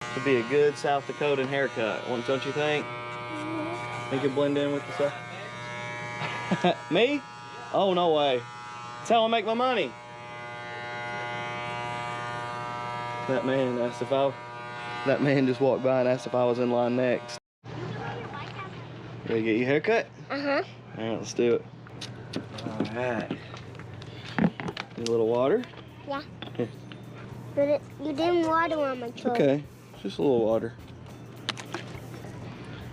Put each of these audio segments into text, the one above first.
Could be a good South Dakotan haircut, don't you think? Think it blend in with the stuff? Me? Oh, no way. That's how I make my money. That man just walked by and asked if I was in line next. Ready to get your haircut? Uh-huh. All right, let's do it. All right. Need a little water? Yeah. But you didn't water on my toe. Okay, just a little water.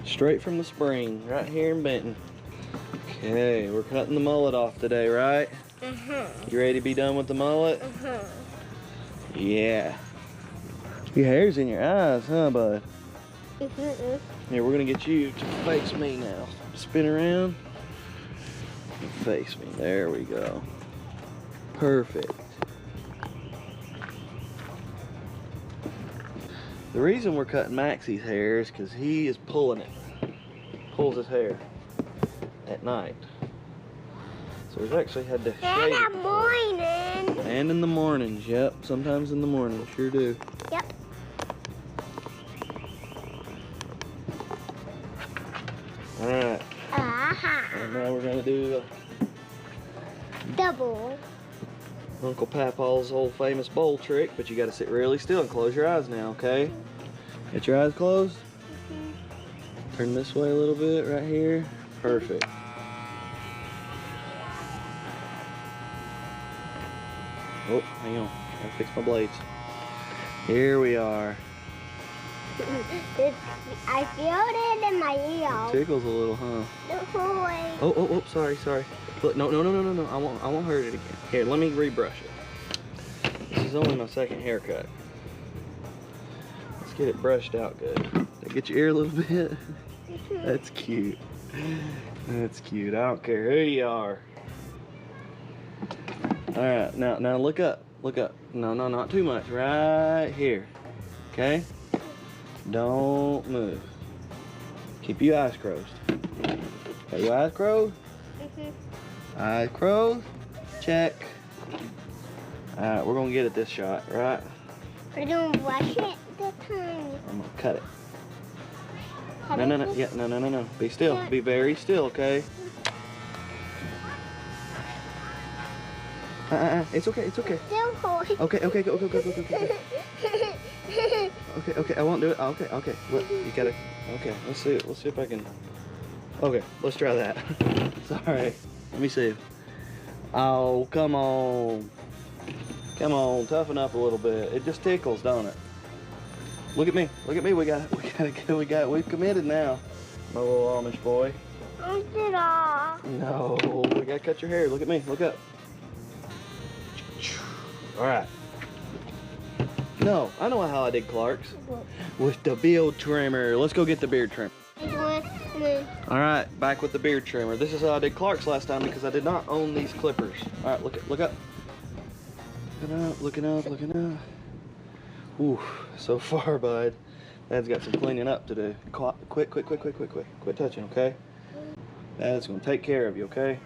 Straight from the spring, right here in Benton. Okay, we're cutting the mullet off today, right? Uh-huh. You ready to be done with the mullet? Uh-huh. Yeah. Your hair's in your eyes, huh, bud? Mm-hmm. Here, we're gonna get you to face me now. Spin around and face me. There we go. Perfect. The reason we're cutting Maxie's hair is because he is pulling it. Pulls his hair at night. So we've actually had to shave it. And in the morning. And in the mornings, yep. Sometimes in the morning, sure do. Yep. All right. Uh-huh. And now we're gonna do Double. Uncle Papaw's old famous bowl trick, but you gotta sit really still and close your eyes now, okay? Get your eyes closed. Turn this way a little bit right here. Perfect. Oh, hang on. Gotta fix my blades. Here we are. I feel it in my ear. It tickles a little, huh? Oh, sorry. Look, no. I won't hurt it again. Here, let me rebrush it. This is only my second haircut. Let's get it brushed out good. Did I get your ear a little bit? That's cute. That's cute. I don't care who you are. All right, now look up. Look up. No, not too much. Right here. Okay? Don't move. Keep your eyes closed. Got your eyes closed? Eyes closed. Check. Alright, we're gonna get at this shot, right? We're gonna brush it this time. I'm gonna cut it. No. Be still. Be very still, okay? It's okay. Still hold. Okay. Okay, I won't do it. Okay. Look, you gotta. Okay, let's see it. Let's see if I can. Okay, let's try that. Sorry. Let me see. Oh, come on. Come on, toughen up a little bit. It just tickles, don't it? Look at me. We've committed now. My little Amish boy. No, we gotta cut your hair. Look at me. Look up. All right. No, I know how I did Clark's. With the beard trimmer. Let's go get the beard trimmer. All right, back with the beard trimmer. This is how I did Clark's last time because I did not own these clippers. All right, look up. Looking up. Ooh, so far, bud. Dad's got some cleaning up to do. Quit touching, okay? Dad's gonna take care of you, okay?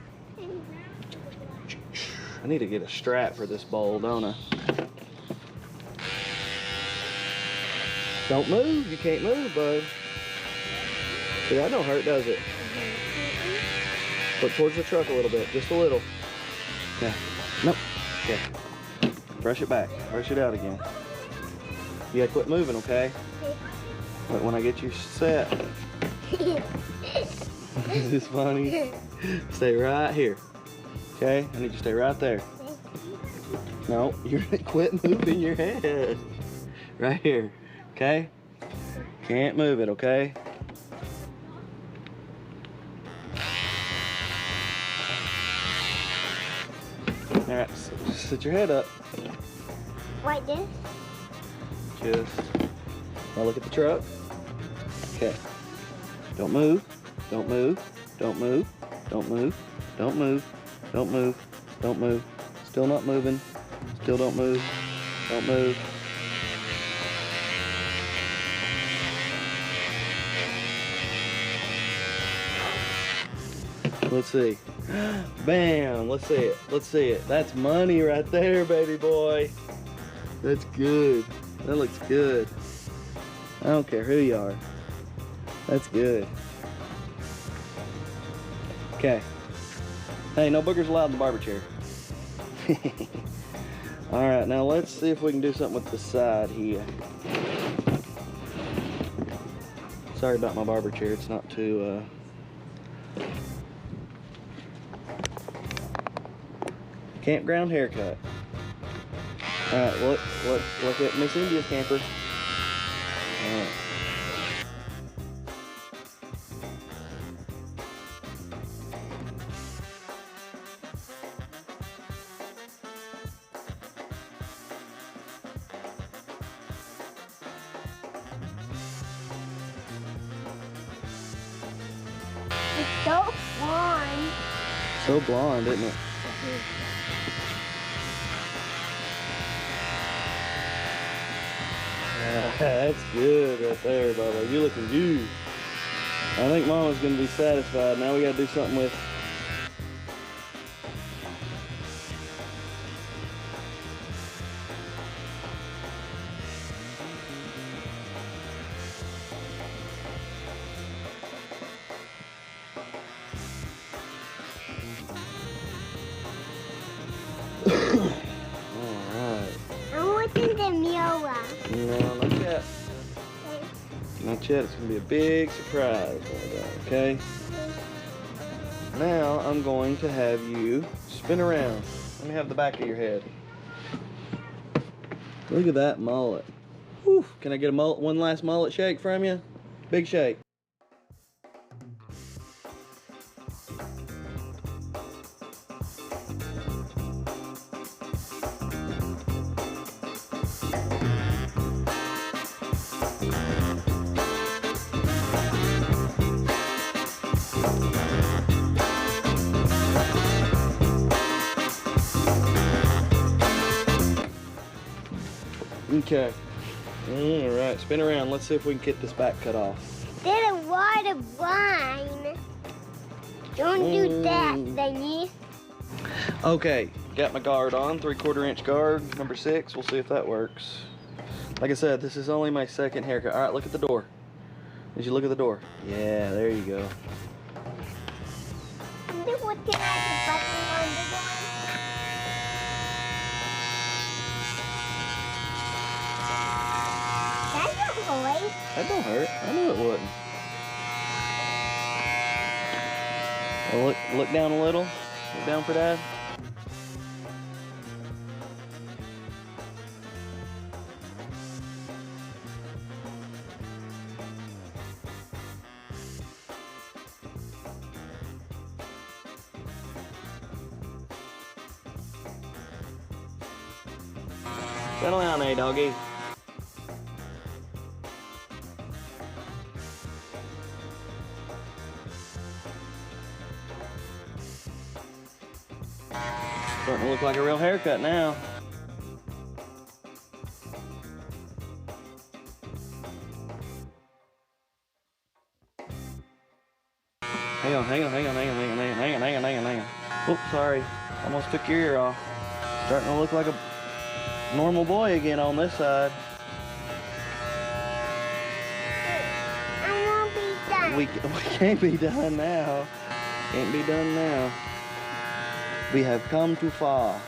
I need to get a strap for this bowl, don't I? Don't move. You can't move, bud. See, that don't hurt, does it? Look towards the truck a little bit. Just a little. Yeah. Nope. Okay. Brush it back. Brush it out again. You gotta quit moving, okay? But when I get you set. Is this funny? Stay right here. Okay? I need you to stay right there. No, you're quit moving your head. Right here. Okay? Can't move it, okay? Alright, so just sit your head up. Like this? Just now look at the truck. Okay. Don't move. Don't move. Don't move. Don't move. Don't move. Don't move. Don't move. Still not moving. Still don't move. Don't move. Let's see. Bam! Let's see it. Let's see it. That's money right there, baby boy. That's good. That looks good. I don't care who you are. That's good. Okay. Hey, no boogers allowed in the barber chair. Alright, now let's see if we can do something with the side here. Sorry about my barber chair, it's not too campground haircut. Alright, look at Miss India's camper. Alright. It's so blonde. So blonde, isn't it? That's good right there, Bubba. You're looking good. I think Mama's gonna be satisfied. Now we gotta do something with Alright. I want the mirror. No, not yet. Not yet. It's gonna be a big surprise. Okay? Now I'm going to have you spin around. Let me have the back of your head. Look at that mullet. Whew. Can I get a mullet, one last mullet shake from you? Big shake. Okay. Alright, spin around. Let's see if we can get this back cut off. There's a lot of vine. Don't do that, thingy. Okay, got my guard on, 3/4 inch guard, number 6. We'll see if that works. Like I said, this is only my second haircut. Alright, look at the door. Did you look at the door? Yeah, there you go. What can I do button on the door? That's a boy. That don't hurt. I knew it wouldn't. Well, look down a little. Look down for Dad. Settle down, eh, doggy. Starting to look like a real haircut now. Hang on. Oops, sorry. Almost took your ear off. Starting to look like a normal boy again on this side. I won't be done. We can't be done now. Can't be done now. We have come too far.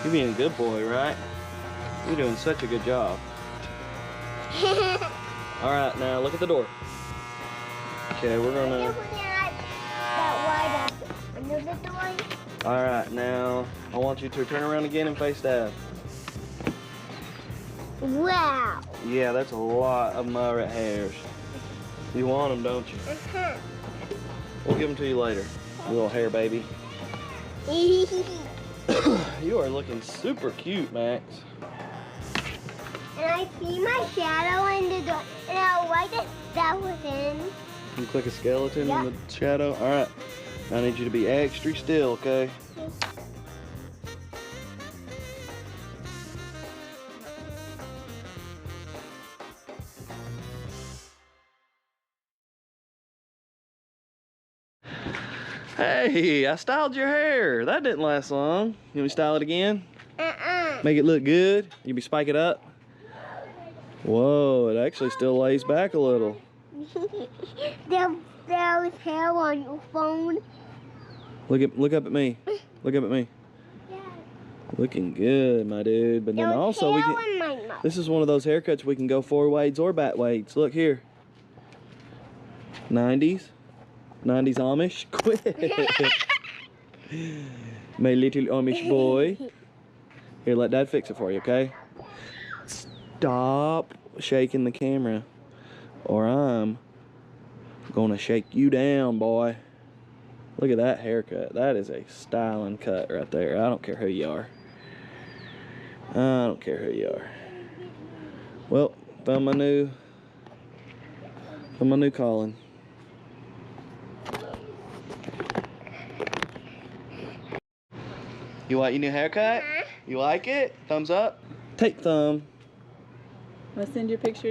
You're being a good boy, right? You're doing such a good job. All right, now look at the door. Okay, we're gonna. Under the door. All right, now I want you to turn around again and face Dad. Wow. Yeah, that's a lot of mullet hairs. You want them, don't you? We'll give them to you later, you little hair baby. You are looking super cute, Max. And I see my shadow in the door, and I like that that was in. You click a skeleton in the shadow. All right, I need you to be extra still, okay? Hey, I styled your hair. That didn't last long. You want me to style it again? Uh-uh. Make it look good? You be spike it up? Whoa, it actually still lays back a little. There was hair on your phone. Look up at me. Look up at me. Looking good, my dude. But then also we can. This is one of those haircuts we can go 4-wades or bat wades. Look here. 90s Amish. Quit. My little Amish boy. Here, let Dad fix it for you, okay? Stop shaking the camera, or I'm gonna shake you down, boy. Look at that haircut. That is a styling cut right there. I don't care who you are. I don't care who you are. Well, found my new calling. You like your new haircut? You like it? Thumbs up? Take thumb. I'll send you a picture.